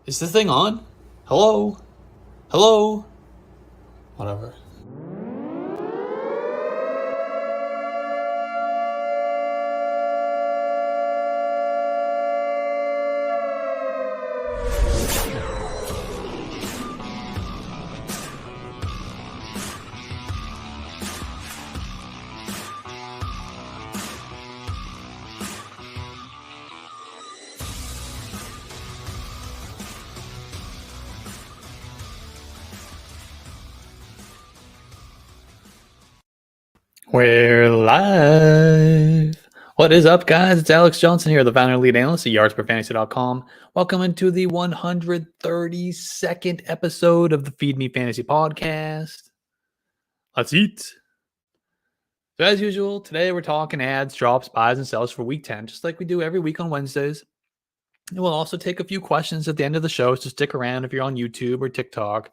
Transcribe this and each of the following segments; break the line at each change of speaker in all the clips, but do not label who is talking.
Is this thing on? Hello? Hello? Whatever. We're live. What is up, guys? It's Alex Johnson here, the founder and lead analyst at yardsperfantasy.com. Welcome into the 132nd episode of the Feed Me Fantasy podcast. Let's eat. So as usual, today we're talking ads, drops, buys, and sells for week 10, just like we do every week on Wednesdays. And we'll also take a few questions at the end of the show, so stick around if you're on YouTube or TikTok.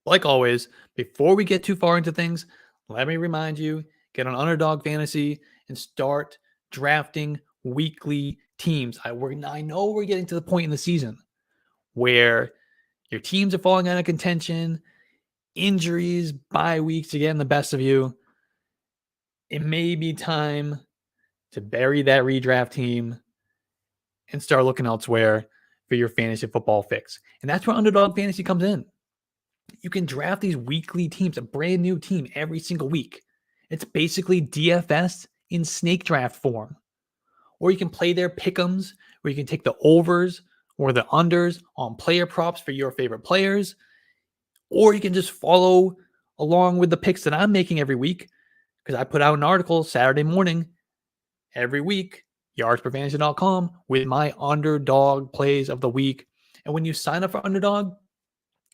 Like always, before we get too far into things, let me remind you, get on Underdog Fantasy and start drafting weekly teams. I know we're getting to the point in the season where your teams are falling out of contention, injuries, bye weeks are getting the best of you. It may be time to bury that redraft team and start looking elsewhere for your fantasy football fix. And that's where Underdog Fantasy comes in. You can draft these weekly teams, a brand new team every single week. It's basically DFS in snake draft form. Or you can play their pick'ems, where you can take the overs or the unders on player props for your favorite players. Or you can just follow along with the picks that I'm making every week, because I put out an article Saturday morning every week, yardsperfantasy.com, with my underdog plays of the week. And when you sign up for Underdog,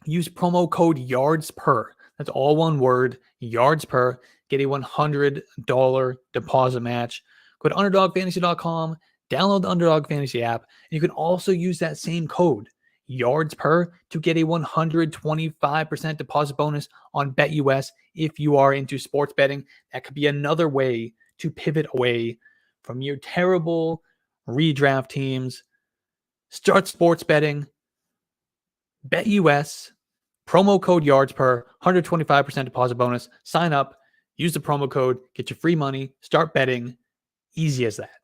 use promo code YARDSPER. That's all one word, YARDSPER. Get a $100 deposit match. Go to underdogfantasy.com, download the Underdog Fantasy app, and you can also use that same code, YARDSPER, to get a 125% deposit bonus on BetUS if you are into sports betting. That could be another way to pivot away from your terrible redraft teams. Start sports betting. BetUS, promo code YARDSPER, 125% deposit bonus. Sign up, use the promo code, get your free money, start betting. Easy as that.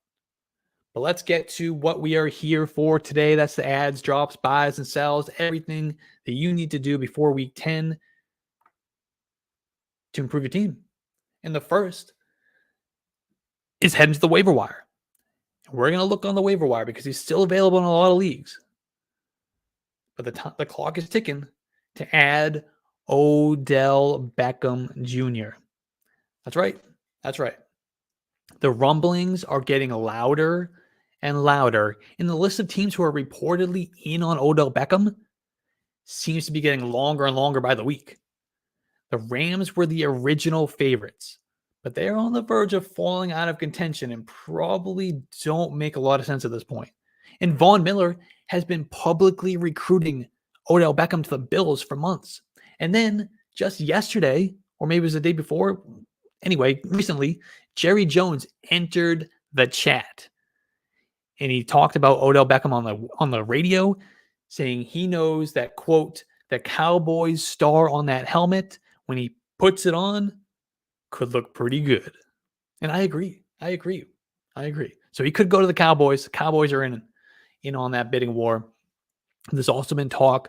But let's get to what we are here for today. That's the ads, drops, buys, and sells, everything that you need to do before week 10 to improve your team. And the first is heading to the waiver wire. We're going to look on the waiver wire because he's still available in a lot of leagues. But the clock is ticking to add Odell Beckham Jr. That's right. That's right. The rumblings are getting louder and louder, and the list of teams who are reportedly in on Odell Beckham seems to be getting longer and longer by the week. The Rams were the original favorites, but they're on the verge of falling out of contention and probably don't make a lot of sense at this point. And Von Miller has been publicly recruiting Odell Beckham to the Bills for months. And then just yesterday, or maybe it was the day before, anyway, recently, Jerry Jones entered the chat. And he talked about Odell Beckham on the radio, saying he knows that, quote, the Cowboys star on that helmet, when he puts it on, could look pretty good. And I agree. So he could go to the Cowboys. The Cowboys are in on that bidding war. There's also been talk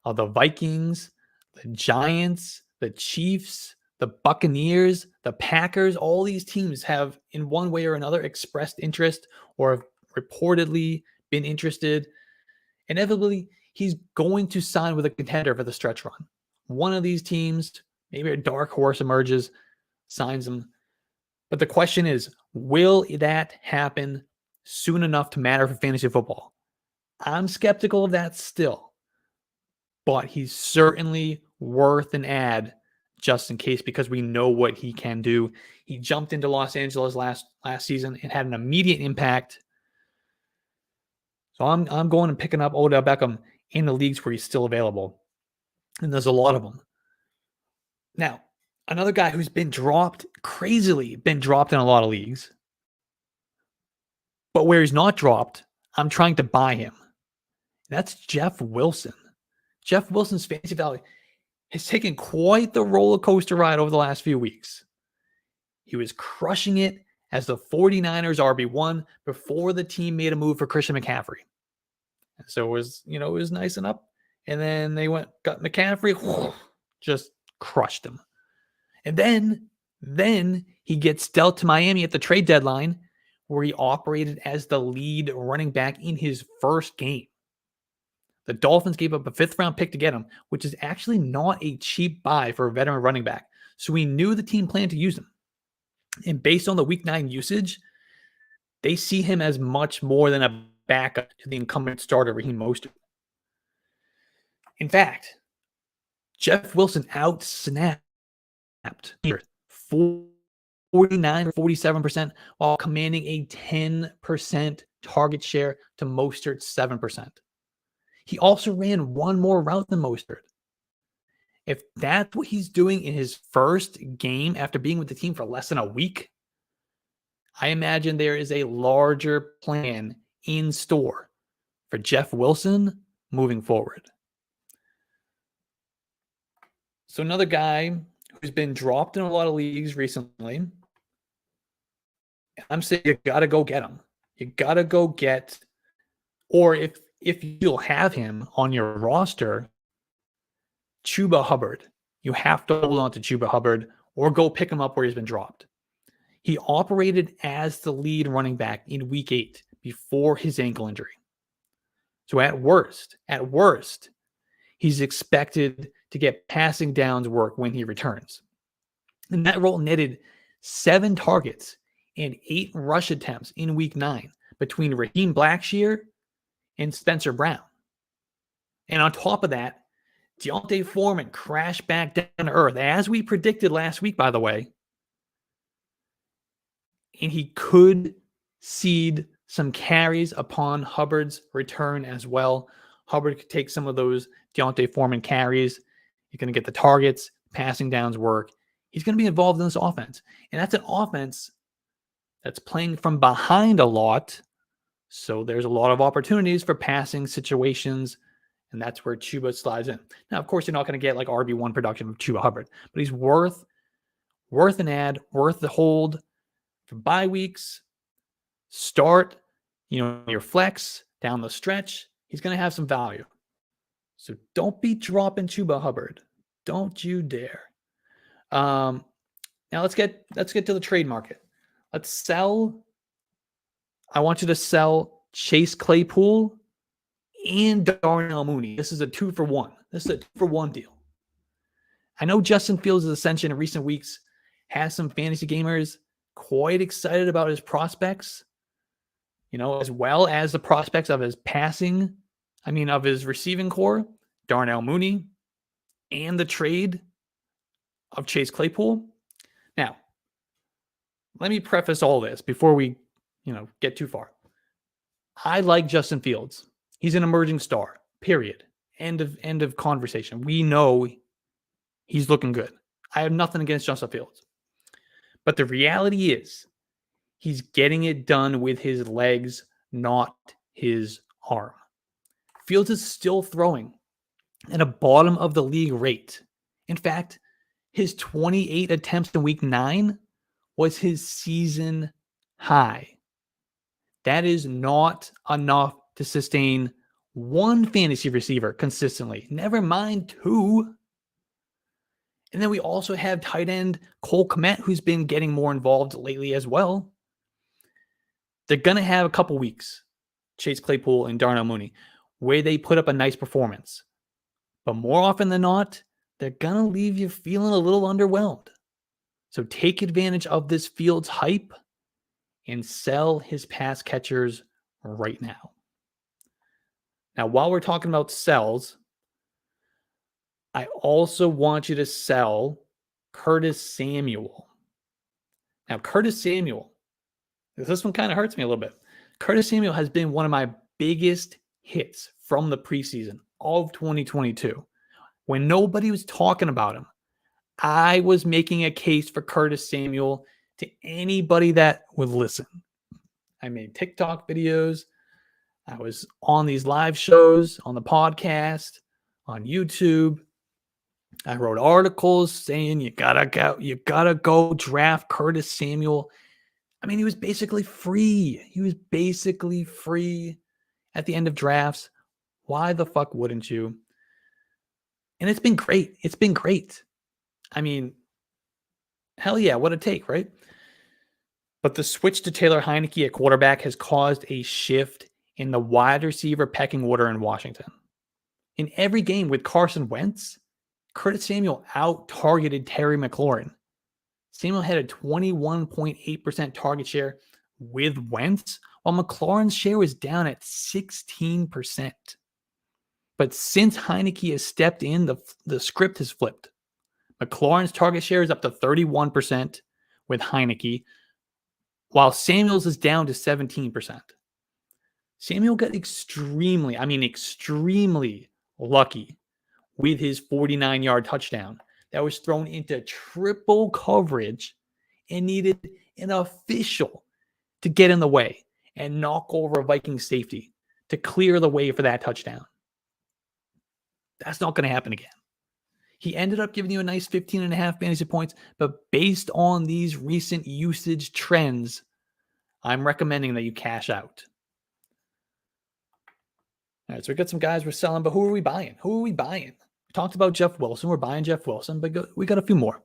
of the Vikings, the Giants, the Chiefs, the Buccaneers, the Packers. All these teams have, in one way or another, expressed interest or have reportedly been interested. Inevitably, he's going to sign with a contender for the stretch run. One of these teams, maybe a dark horse emerges, signs him. But the question is, will that happen soon enough to matter for fantasy football? I'm skeptical of that still, but he's certainly worth an ad just in case, because we know what he can do. He jumped into Los Angeles last season and had an immediate impact. So I'm going and picking up Odell Beckham in the leagues where he's still available, and there's a lot of them. Now, another guy who's been dropped crazily, in a lot of leagues, but where he's not dropped, I'm trying to buy him. That's Jeff Wilson. Jeff Wilson's fantasy value has taken quite the roller coaster ride over the last few weeks. He was crushing it as the 49ers RB1 before the team made a move for Christian McCaffrey. And so it was nice and up. And then they got McCaffrey, just crushed him. And then he gets dealt to Miami at the trade deadline, where he operated as the lead running back in his first game. The Dolphins gave up a 5th-round pick to get him, which is actually not a cheap buy for a veteran running back. So we knew the team planned to use him. And based on the Week 9 usage, they see him as much more than a backup to the incumbent starter, Raheem Mostert. In fact, Jeff Wilson out-snapped 49 or 47% while commanding a 10% target share to Mostert's 7%. He also ran one more route than Mostert. If that's what he's doing in his first game after being with the team for less than a week, I imagine there is a larger plan in store for Jeff Wilson moving forward. So another guy who's been dropped in a lot of leagues recently, I'm saying you got to go get him. You got to go get, or if you'll have him on your roster, Chuba Hubbard. You have to hold on to Chuba Hubbard or go pick him up where he's been dropped. He operated as the lead running back in week 8 before his ankle injury. So at worst, he's expected to get passing downs work when he returns. And that role netted 7 targets and 8 rush attempts in week 9 between Raheem Blackshear and Spencer Brown. And on top of that, Deontay Foreman crashed back down to earth, as we predicted last week, by the way. And he could cede some carries upon Hubbard's return as well. Hubbard could take some of those Deontay Foreman carries. He's going to get the targets, passing downs work. He's going to be involved in this offense. And that's an offense that's playing from behind a lot. So there's a lot of opportunities for passing situations. And that's where Chuba slides in. Now, of course, you're not going to get like RB1 production of Chuba Hubbard, but he's worth an ad, worth the hold for bye weeks. Start, your flex down the stretch. He's going to have some value. So don't be dropping Chuba Hubbard. Don't you dare. Now let's get to the trade market. Let's sell. I want you to sell Chase Claypool and Darnell Mooney. This is a 2-for-1. This is a 2-for-1 deal. I know Justin Fields' ascension in recent weeks has some fantasy gamers quite excited about his prospects, as well as the prospects of his of his receiving core, Darnell Mooney, and the trade of Chase Claypool. Now, let me preface all this before we, get too far. I like Justin Fields. He's an emerging star, period. End of conversation. We know he's looking good. I have nothing against Justin Fields. But the reality is he's getting it done with his legs, not his arm. Fields is still throwing at a bottom of the league rate. In fact, his 28 attempts in week 9 was his season high. That is not enough to sustain one fantasy receiver consistently, never mind 2. And then we also have tight end Cole Kmet, who's been getting more involved lately as well. They're going to have a couple weeks, Chase Claypool and Darnell Mooney, where they put up a nice performance. But more often than not, they're going to leave you feeling a little underwhelmed. So take advantage of this Fields hype and sell his pass catchers right now. Now, while we're talking about sells, I also want you to sell Curtis Samuel. Now, Curtis Samuel, this one kind of hurts me a little bit. Curtis Samuel has been one of my biggest hits from the preseason of 2022. When nobody was talking about him, I was making a case for Curtis Samuel to anybody that would listen. I made TikTok videos. I was on these live shows, on the podcast, on YouTube. I wrote articles saying you gotta go draft Curtis Samuel. I mean, he was basically free. He was basically free at the end of drafts. Why the fuck wouldn't you? And it's been great. It's been great. I mean, hell yeah, what a take, right? But the switch to Taylor Heineke at quarterback has caused a shift in the wide receiver pecking order in Washington. In every game with Carson Wentz, Curtis Samuel out-targeted Terry McLaurin. Samuel had a 21.8% target share with Wentz, while McLaurin's share was down at 16%. But since Heineke has stepped in, the script has flipped. McLaurin's target share is up to 31% with Heineke, while Samuel's is down to 17%. Samuel got extremely lucky with his 49-yard touchdown that was thrown into triple coverage and needed an official to get in the way and knock over a Viking safety to clear the way for that touchdown. That's not going to happen again. He ended up giving you a nice 15.5 fantasy points, but based on these recent usage trends, I'm recommending that you cash out. All right, so we got some guys we're selling, but who are we buying? We talked about Jeff Wilson. We're buying Jeff Wilson, but we got a few more.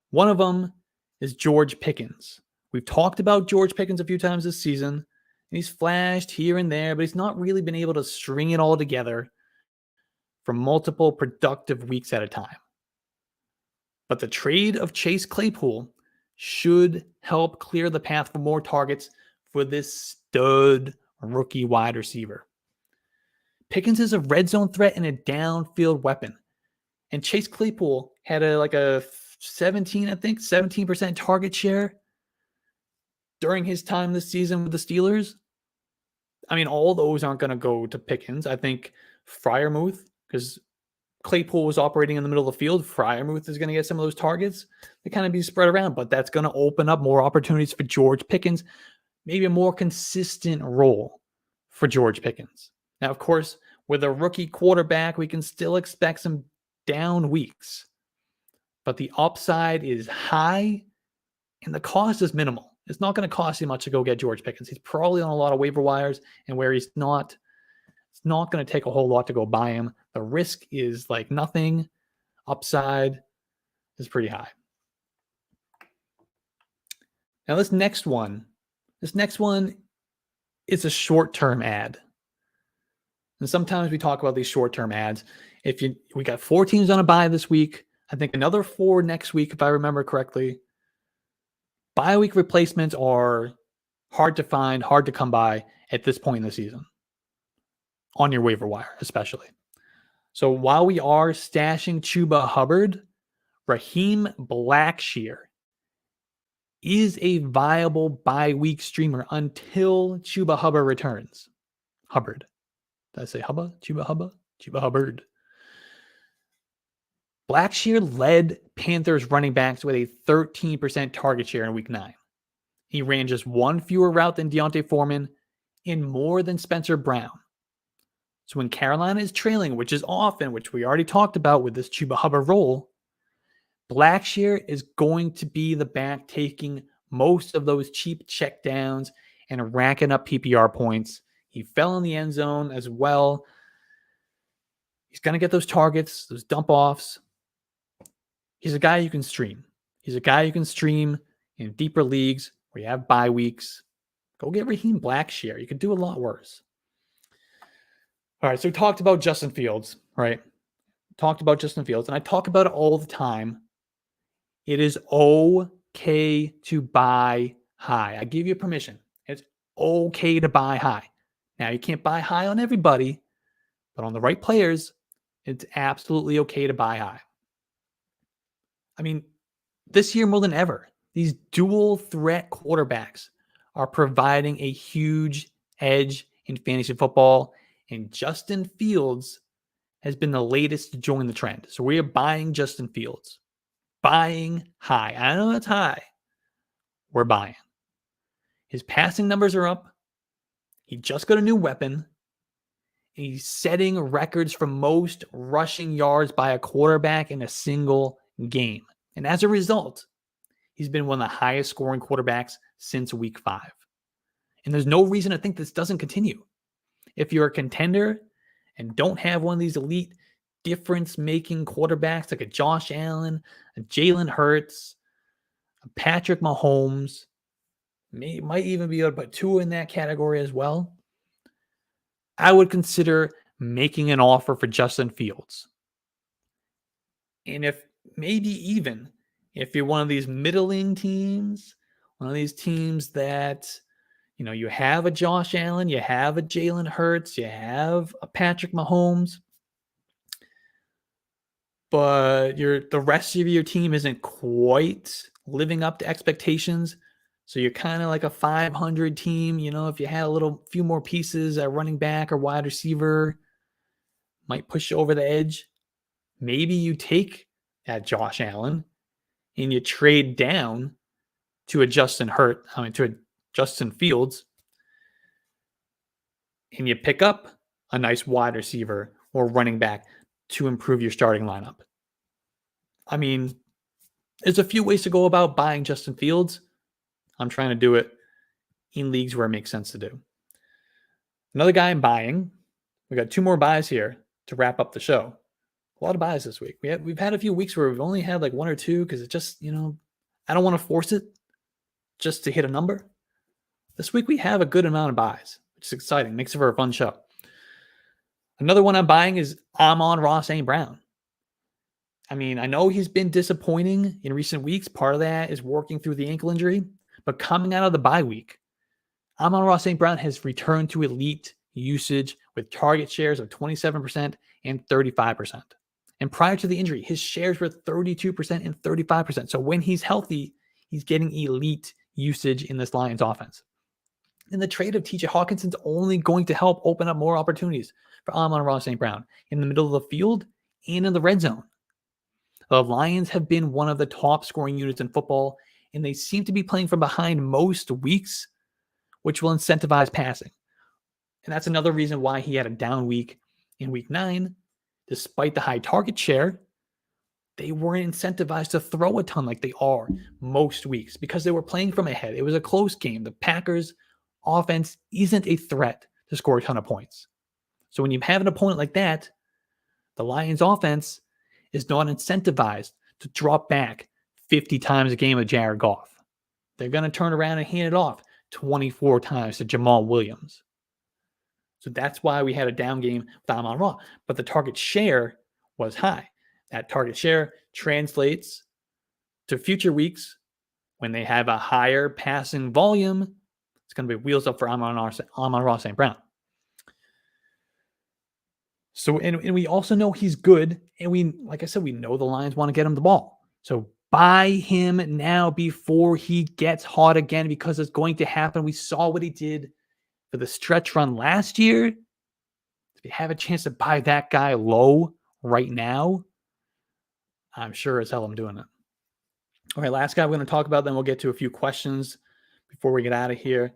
One of them is George Pickens. We've talked about George Pickens a few times this season, and he's flashed here and there, but he's not really been able to string it all together for multiple productive weeks at a time. But the trade of Chase Claypool should help clear the path for more targets for this stud rookie wide receiver. Pickens is a red zone threat and a downfield weapon. And Chase Claypool had a 17% target share during his time this season with the Steelers. I mean, all those aren't going to go to Pickens. I think Freiermuth, because Claypool was operating in the middle of the field, Freiermuth is going to get some of those targets. They kind of be spread around, but that's going to open up more opportunities for George Pickens, maybe a more consistent role for George Pickens. Now, of course, with a rookie quarterback, we can still expect some down weeks, but the upside is high and the cost is minimal. It's not going to cost you much to go get George Pickens. He's probably on a lot of waiver wires, and where he's not, it's not going to take a whole lot to go buy him. The risk is like nothing. Upside is pretty high. Now this next one is a short-term ad. And sometimes we talk about these short-term ads. We got 4 teams on a bye this week. I think another 4 next week, if I remember correctly. Bye week replacements are hard to find, hard to come by at this point in the season. On your waiver wire, especially. So while we are stashing Chuba Hubbard, Raheem Blackshear is a viable bye-week streamer until Chuba Hubbard returns. Hubbard. Did I say Hubba? Chuba Hubba? Chuba Hubbard. Blackshear led Panthers running backs with a 13% target share in week 9. He ran just 1 fewer route than Deontay Foreman and more than Spencer Brown. So when Carolina is trailing, which is often, which we already talked about with this Chuba Hubbard role, Blackshear is going to be the back taking most of those cheap checkdowns and racking up PPR points. He fell in the end zone as well. He's going to get those targets, those dump offs. He's a guy you can stream. He's a guy you can stream in deeper leagues where you have bye weeks. Go get Raheem Blackshear. You could do a lot worse. All right, so we talked about Justin Fields, right? And I talk about it all the time. It is okay to buy high. I give you permission. It's okay to buy high. Now, you can't buy high on everybody, but on the right players, it's absolutely okay to buy high. I mean, this year more than ever, these dual threat quarterbacks are providing a huge edge in fantasy football, and Justin Fields has been the latest to join the trend. So we are buying Justin Fields. Buying high. I know that's high. We're buying. His passing numbers are up. He just got a new weapon. He's setting records for most rushing yards by a quarterback in a single game. And as a result, he's been one of the highest scoring quarterbacks since week 5. And there's no reason to think this doesn't continue. If you're a contender and don't have one of these elite difference-making quarterbacks like a Josh Allen, a Jalen Hurts, a Patrick Mahomes, might even be able to put Tua in that category as well, I would consider making an offer for Justin Fields. And if maybe even if you're one of these middling teams, one of these teams that, you have a Josh Allen, you have a Jalen Hurts, you have a Patrick Mahomes, but the rest of your team isn't quite living up to expectations. So you're kind of like a 500 team. If you had a few more pieces at running back or wide receiver, might push you over the edge. Maybe you take that Josh Allen and you trade down to a Justin Fields, and you pick up a nice wide receiver or running back to improve your starting lineup. I mean, there's a few ways to go about buying Justin Fields. I'm trying to do it in leagues where it makes sense to do. Another guy I'm buying. We got 2 more buys here to wrap up the show. A lot of buys this week. We've had a few weeks where we've only had like 1 or 2 because it just, I don't want to force it just to hit a number. This week we have a good amount of buys, which is exciting. Makes it for a fun show. Another one I'm buying is Amon-ra St. Brown. I mean, I know he's been disappointing in recent weeks. Part of that is working through the ankle injury. But coming out of the bye week, Amon-ra St. Brown has returned to elite usage with target shares of 27% and 35%. And prior to the injury, his shares were 32% and 35%. So when he's healthy, he's getting elite usage in this Lions offense. And the trade of TJ Hawkinson's only going to help open up more opportunities for Amon-ra St. Brown in the middle of the field and in the red zone. The Lions have been one of the top scoring units in football, and they seem to be playing from behind most weeks, which will incentivize passing. And that's another reason why he had a down week in week 9. Despite the high target share, they weren't incentivized to throw a ton like they are most weeks because they were playing from ahead. It was a close game. The Packers offense isn't a threat to score a ton of points. So when you have an opponent like that, the Lions offense is not incentivized to drop back 50 times a game with Jared Goff. They're going to turn around and hand it off 24 times to Jamal Williams. So that's why we had a down game with Amon-ra. But the target share was high. That target share translates to future weeks when they have a higher passing volume. It's going to be wheels up for Amon-ra St. Brown. So, and we also know he's good. And like I said, we know the Lions want to get him the ball. So buy him now before he gets hot again, because it's going to happen. We saw what he did for the stretch run last year. If you have a chance to buy that guy low right now, I'm sure as hell I'm doing it. All right, last guy we're going to talk about, then we'll get to a few questions before we get out of here.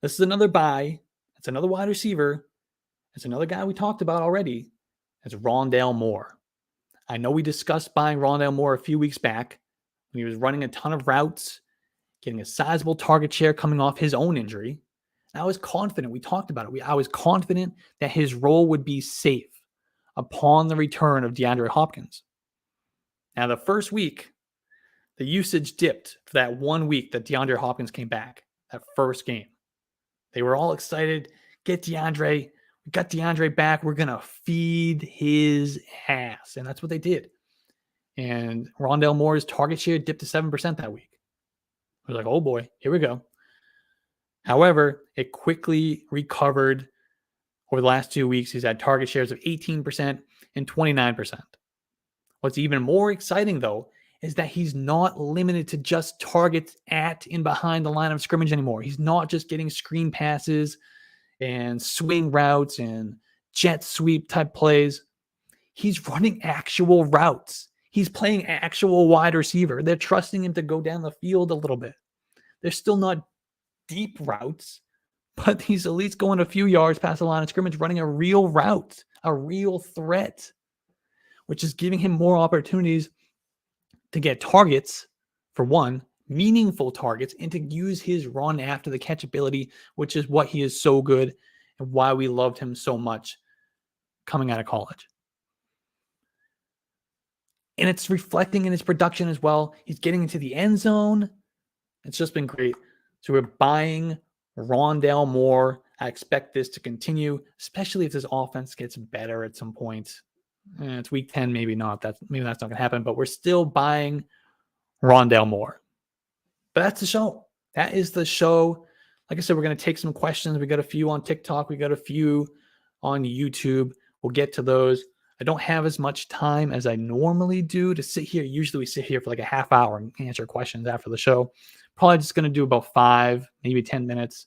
This is another buy. It's another wide receiver. It's another guy we talked about already. It's Rondale Moore. I know we discussed buying Rondale Moore a few weeks back when he was running a ton of routes, getting a sizable target share coming off his own injury. And I was confident. We talked about it. I was confident that his role would be safe upon the return of DeAndre Hopkins. Now, the first week, the usage dipped for that 1 week that DeAndre Hopkins came back, that first game. They were all excited. Get DeAndre. We got DeAndre back. We're going to feed his ass. And that's what they did. And Rondale Moore's target share dipped to 7% that week. I was like, oh boy, here we go. However, it quickly recovered over the last 2 weeks. He's had target shares of 18% and 29%. What's even more exciting, though, is that he's not limited to just targets at and behind the line of scrimmage anymore. He's not just getting screen passes and swing routes and jet sweep type plays. He's running actual routes. He's playing actual wide receiver. They're trusting him to go down the field a little bit. They're still not deep routes, but he's at least going a few yards past the line of scrimmage, running a real route, a real threat, which is giving him more opportunities to get targets, for one, meaningful targets, and to use his run after the catch ability, which is what he is so good and why we loved him so much coming out of college. And it's reflecting in his production as well. He's getting into the end zone. It's just been great. So we're buying Rondale Moore. I expect this to continue, especially if this offense gets better at some point. It's week 10, maybe not. Maybe that's not going to happen, but we're still buying Rondale Moore. But that's the show. That is the show. Like I said, we're going to take some questions. We got a few on TikTok. We got a few on YouTube. We'll get to those. I don't have as much time as I normally do to sit here. Usually we sit here for like a half hour and answer questions after the show. Probably just going to do about 5, maybe 10 minutes.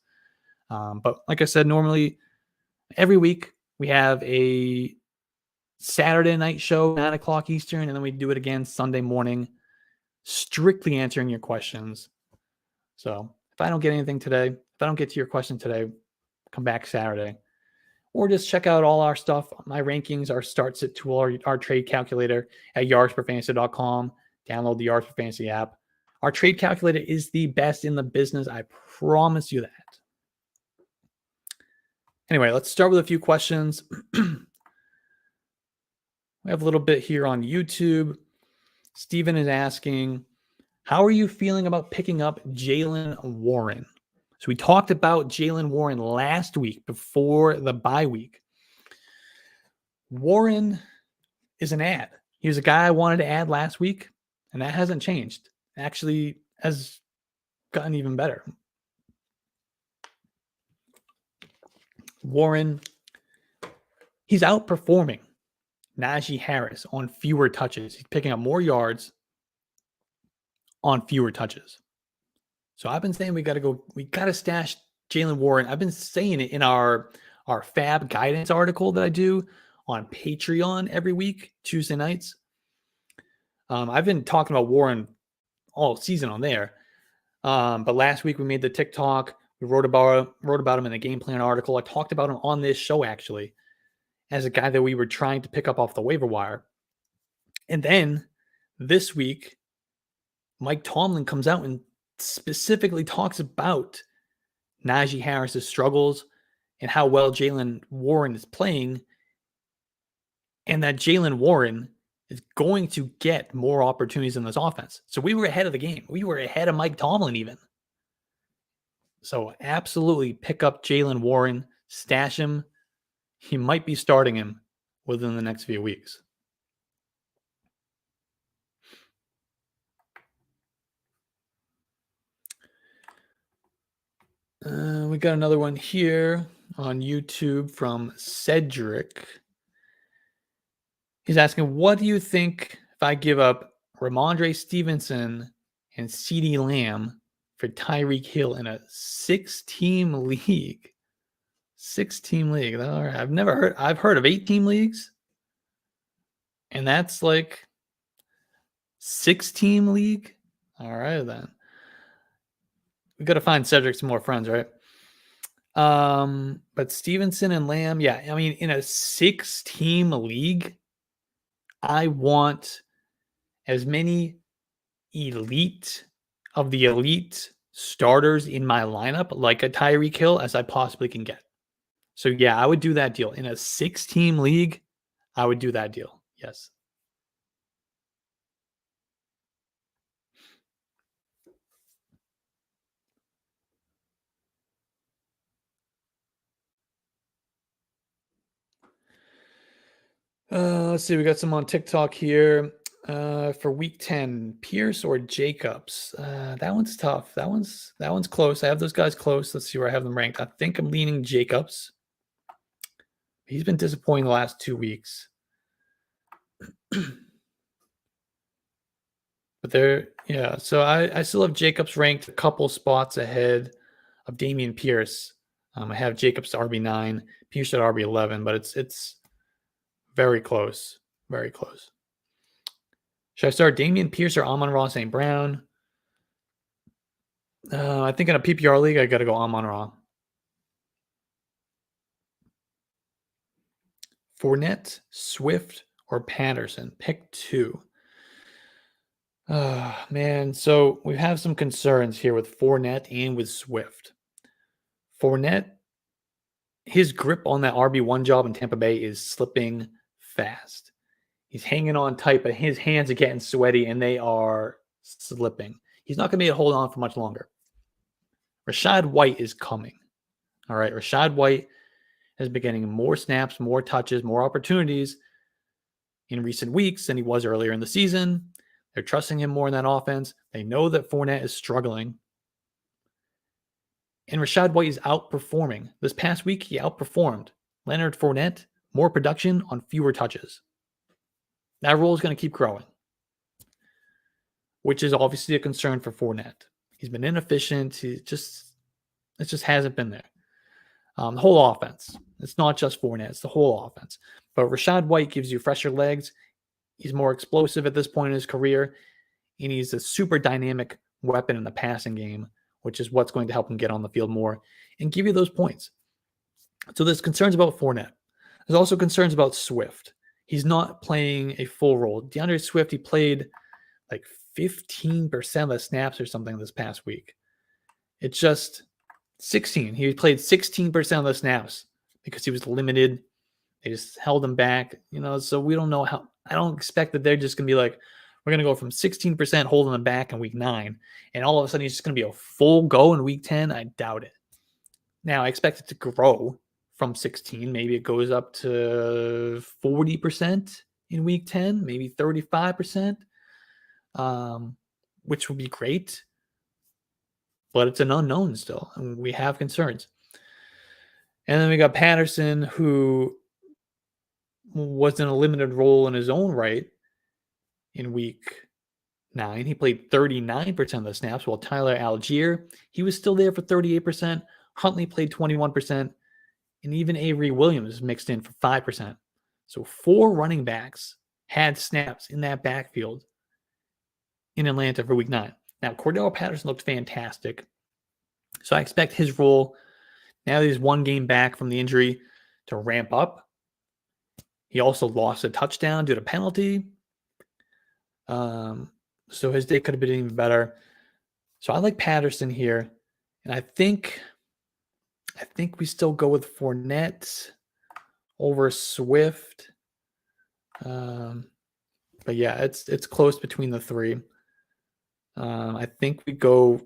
But like I said, normally every week we have a Saturday night show, 9 o'clock Eastern, and then we do it again Sunday morning, strictly answering your questions. So if I don't get anything today, if I don't get to your question today, come back Saturday. Or just check out all our stuff. My rankings, our start sit tool, our trade calculator at yardsperfantasy.com. Download the Yards Per Fantasy app. Our trade calculator is the best in the business. I promise you that. Anyway, let's start with a few questions. We have a little bit here on YouTube. Steven is asking, how are you feeling about picking up Jaylen Warren? So we talked about Jaylen Warren last week before the bye week. Warren is an ad. He was a guy I wanted to add last week, and that hasn't changed. Actually, has gotten even better. Warren, he's outperforming Najee Harris on fewer touches. He's picking up more yards on fewer touches. So I've been saying we got to stash Jaylen Warren. I've been saying it in our Fab guidance article that I do on Patreon every week, Tuesday nights. I've been talking about Warren all season on there. But last week we made the TikTok. We wrote about him in the game plan article. I talked about him on this show actually as a guy that we were trying to pick up off the waiver wire. And then this week, Mike Tomlin comes out and specifically talks about Najee Harris's struggles and how well Jaylen Warren is playing, and that Jaylen Warren is going to get more opportunities in this offense. So we were ahead of the game. We were ahead of Mike Tomlin even. So absolutely pick up Jaylen Warren, stash him. He might be starting him within the next few weeks. We got another one here on YouTube from Cedric. He's asking, what do you think if I give up Ramondre Stevenson and CeeDee Lamb for Tyreek Hill in a 6-team league? 6-team league. All right. I've heard of 8-team leagues. And that's like 6-team league. All right, then. We got to find Cedric some more friends, right? But Stevenson and Lamb, yeah. I mean, in a 6-team league, I want as many elite starters in my lineup, like a Tyreek Hill, as I possibly can get. So yeah, I would do that deal. In a 6-team league, I would do that deal. Yes. Let's see. We got some on TikTok here. For week 10, Pierce or Jacobs? That one's tough. That one's close. I have those guys close. Let's see where I have them ranked. I think I'm leaning Jacobs. He's been disappointing the last 2 weeks. But so I still have Jacobs ranked a couple spots ahead of Dameon Pierce. I have Jacobs to RB9, Pierce at RB11, but it's very close. Very close. Should I start Dameon Pierce or Amon-Ra St. Brown? I think in a PPR league, I got to go Amon-Ra. Fournette, Swift, or Patterson? Pick two. Man, so we have some concerns here with Fournette and with Swift. Fournette, his grip on that RB1 job in Tampa Bay is slipping fast. He's hanging on tight, but his hands are getting sweaty and they are slipping. He's not going to be able to hold on for much longer. Rachaad White is coming. All right. Rachaad White has been getting more snaps, more touches, more opportunities in recent weeks than he was earlier in the season. They're trusting him more in that offense. They know that Fournette is struggling. And Rachaad White is outperforming. This past week, he outperformed Leonard Fournette, more production on fewer touches. That role is going to keep growing, which is obviously a concern for Fournette. He's been inefficient. It just hasn't been there. The whole offense. It's not just Fournette. It's the whole offense. But Rachaad White gives you fresher legs. He's more explosive at this point in his career. And he's a super dynamic weapon in the passing game, which is what's going to help him get on the field more and give you those points. So there's concerns about Fournette. There's also concerns about Swift. He's not playing a full role. DeAndre Swift, he played like 15% of the snaps or something this past week. It's just 16. He played 16% of the snaps because he was limited. They just held him back, so we don't know how. I don't expect that they're just going to be like, we're going to go from 16% holding him back in week 9, and all of a sudden he's just going to be a full go in week 10. I doubt it. Now, I expect it to grow from 16. Maybe it goes up to 40% in week 10, maybe 35%, which would be great. But it's an unknown still, and we have concerns. And then we got Patterson, who was in a limited role in his own right in week 9. He played 39% of the snaps, while Tyler Algier, he was still there for 38%. Huntley played 21%, and even Avery Williams mixed in for 5%. So 4 running backs had snaps in that backfield in Atlanta for week 9. Now, Cordell Patterson looked fantastic. So I expect his role, now that he's 1 game back from the injury, to ramp up. He also lost a touchdown due to penalty. So his day could have been even better. So I like Patterson here. And I think we still go with Fournette over Swift. But yeah, it's close between the 3. I think we go.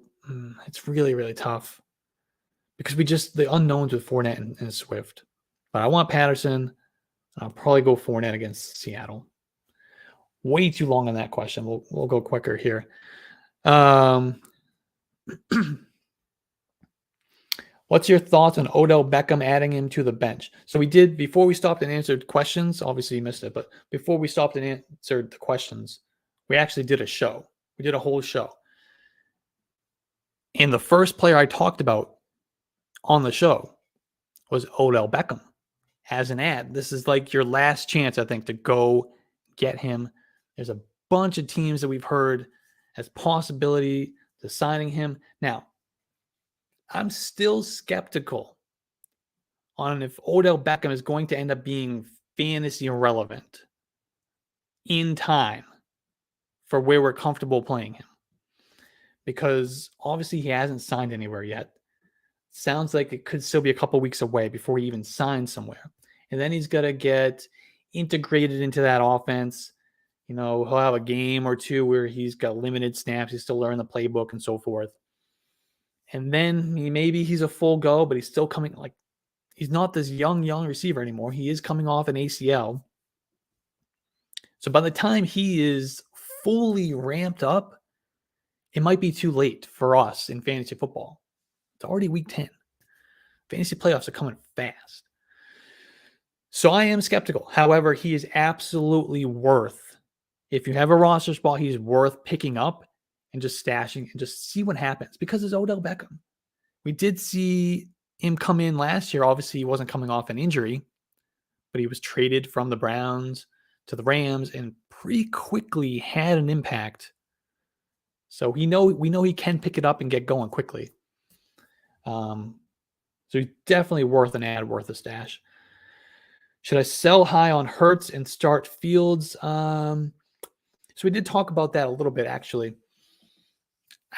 It's really, really tough because the unknowns with Fournette and Swift. But I want Patterson. I'll probably go Fournette against Seattle. Way too long on that question. We'll go quicker here. What's your thoughts on Odell Beckham adding him to the bench? So we did, before we stopped and answered questions, obviously you missed it, but before we stopped and answered the questions, we actually did a show. We did a whole show. And the first player I talked about on the show was Odell Beckham as an ad. This is like your last chance, I think, to go get him. There's a bunch of teams that we've heard as possibility to signing him. Now, I'm still skeptical on if Odell Beckham is going to end up being fantasy relevant in time for where we're comfortable playing him. Because obviously he hasn't signed anywhere yet. Sounds like it could still be a couple weeks away before he even signs somewhere. And then he's got to get integrated into that offense. He'll have a game or 2 where he's got limited snaps. He's still learning the playbook and so forth. And then maybe he's a full go, but he's still coming, he's not this young receiver anymore. He is coming off an ACL. So by the time he is fully ramped up, it might be too late for us in fantasy football. It's already week 10. Fantasy playoffs are coming fast. So I am skeptical. However, he is absolutely worth, if you have a roster spot, he's worth picking up and just stashing and just see what happens because it's Odell Beckham. We did see him come in last year. Obviously, he wasn't coming off an injury, but he was traded from the Browns to the Rams and pretty quickly had an impact. So we know he can pick it up and get going quickly. So he's definitely worth an ad, worth a stash. Should I sell high on Hurts and start Fields? So we did talk about that a little bit, actually.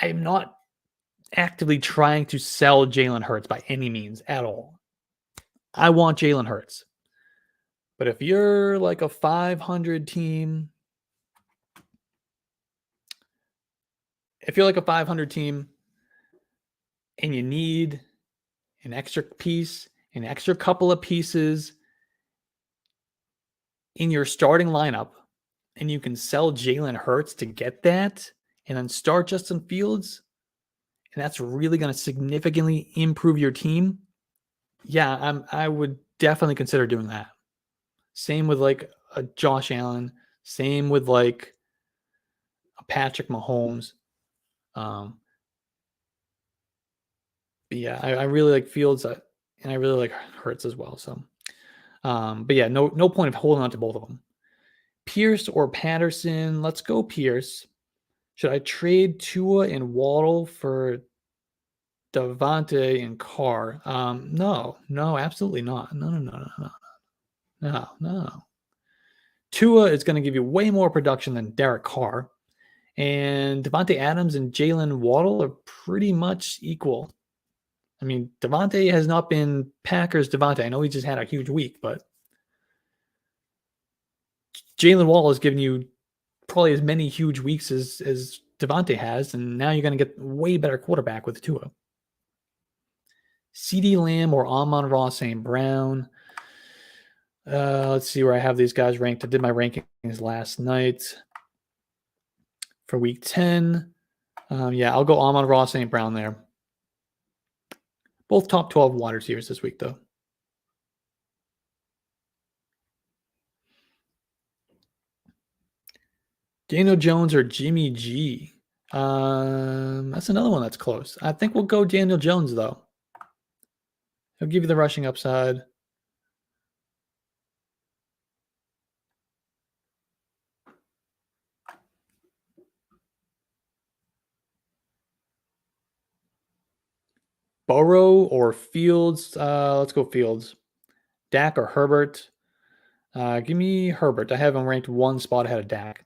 I'm not actively trying to sell Jalen Hurts by any means at all. I want Jalen Hurts. But if you're like a 500 team, and you need an extra piece, an extra couple of pieces in your starting lineup, and you can sell Jalen Hurts to get that and then start Justin Fields, and that's really going to significantly improve your team, yeah, I would definitely consider doing that. Same with like a Josh Allen, same with like a Patrick Mahomes. But yeah, I really like Fields, and I really like Hurts as well. So, but yeah, no point of holding on to both of them. Pierce or Patterson? Let's go Pierce. Should I trade Tua and Waddle for Devontae and Carr? No, absolutely not. No. Tua is going to give you way more production than Derek Carr, and Devontae Adams and Jalen Waddle are pretty much equal. I mean, Devontae has not been Packers Devontae. I know he just had a huge week, but Jalen Waddle has given you probably as many huge weeks as Devontae has, and now you're going to get way better quarterback with Tua. CeeDee Lamb or Amon-Ra St. Brown. Let's see where I have these guys ranked. I did my rankings last night for week 10. Yeah, I'll go Amon-Ra St. Brown there. Both top 12 wide receivers this week, though. Daniel Jones or Jimmy G? That's another one that's close. I think we'll go Daniel Jones, though. He'll give you the rushing upside. Burrow or Fields? Let's go Fields. Dak or Herbert? Give me Herbert. I have him ranked one spot ahead of Dak.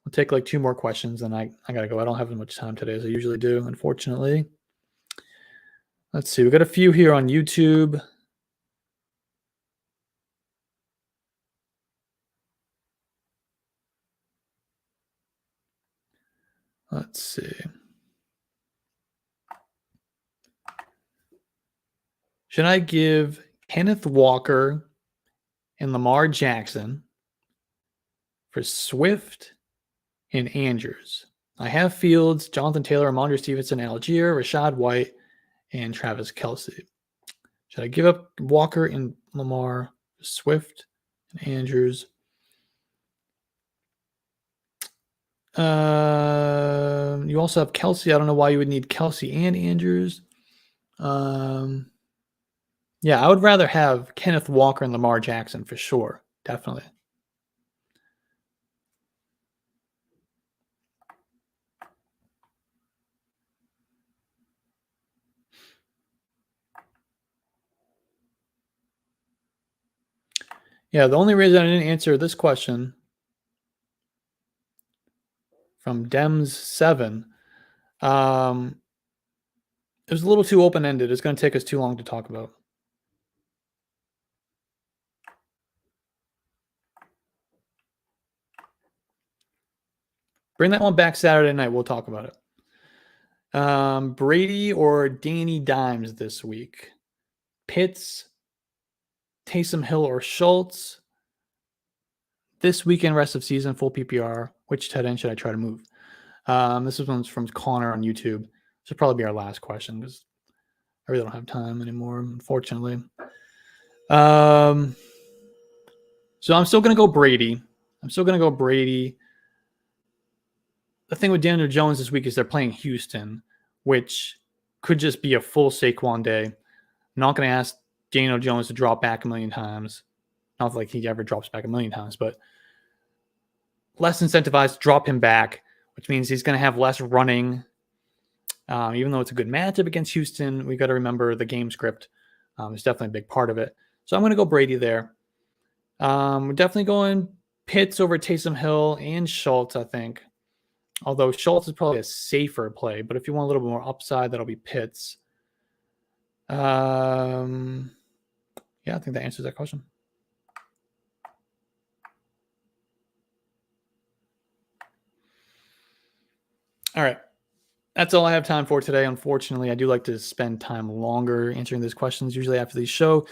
I'll take like 2 more questions, and I got to go. I don't have as much time today as I usually do, unfortunately. Let's see. We got a few here on YouTube. Let's see. Should I give Kenneth Walker and Lamar Jackson for Swift and Andrews? I have Fields, Jonathan Taylor, Amon-ra Stevenson, Algier, Rashad White, and Travis Kelce. Should I give up Walker and Lamar, Swift and Andrews? You also have Kelce. I don't know why you would need Kelce and Andrews. Yeah, I would rather have Kenneth Walker and Lamar Jackson for sure. Definitely. Yeah, the only reason I didn't answer this question from Dems7, it was a little too open-ended. It's going to take us too long to talk about. Bring that one back Saturday night. We'll talk about it. Brady or Danny Dimes this week? Pitts, Taysom Hill, or Schultz? This weekend, rest of season, full PPR. Which tight end should I try to move? This one's from Connor on YouTube. This will probably be our last question because I really don't have time anymore, unfortunately. So I'm still going to go Brady. The thing with Daniel Jones this week is they're playing Houston, which could just be a full Saquon day. I'm not going to ask Daniel Jones to drop back a million times. Not like he ever drops back a million times, but less incentivized to drop him back, which means he's going to have less running. Even though it's a good matchup against Houston, we got to remember the game script is definitely a big part of it. So I'm going to go Brady there. We're definitely going Pitts over Taysom Hill and Schultz, I think. Although Schultz is probably a safer play, but if you want a little bit more upside, that'll be Pitts. Yeah, I think that answers that question. All right. That's all I have time for today. Unfortunately, I do like to spend time longer answering these questions, usually after the show.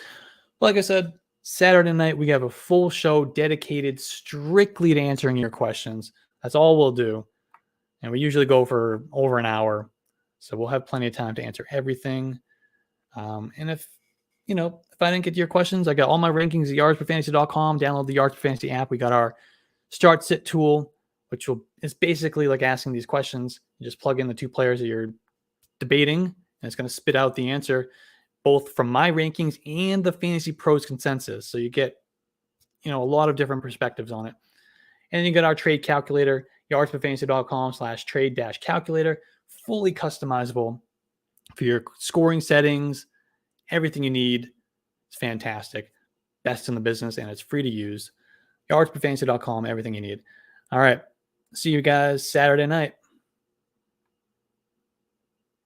But like I said, Saturday night, we have a full show dedicated strictly to answering your questions. That's all we'll do. And we usually go for over an hour. So we'll have plenty of time to answer everything. And if I didn't get to your questions, I got all my rankings at yardsperfantasy.com. Download the Yards Per Fantasy app. We got our start sit tool, which is basically like asking these questions. You just plug in the two players that you're debating, and it's going to spit out the answer, both from my rankings and the Fantasy Pros consensus. So you get, a lot of different perspectives on it. And then you get our trade calculator, yardsperfantasy.com/trade-calculator, fully customizable for your scoring settings, everything you need. It's fantastic. Best in the business, and it's free to use. yardsperfantasy.com, everything you need. All right. See you guys Saturday night.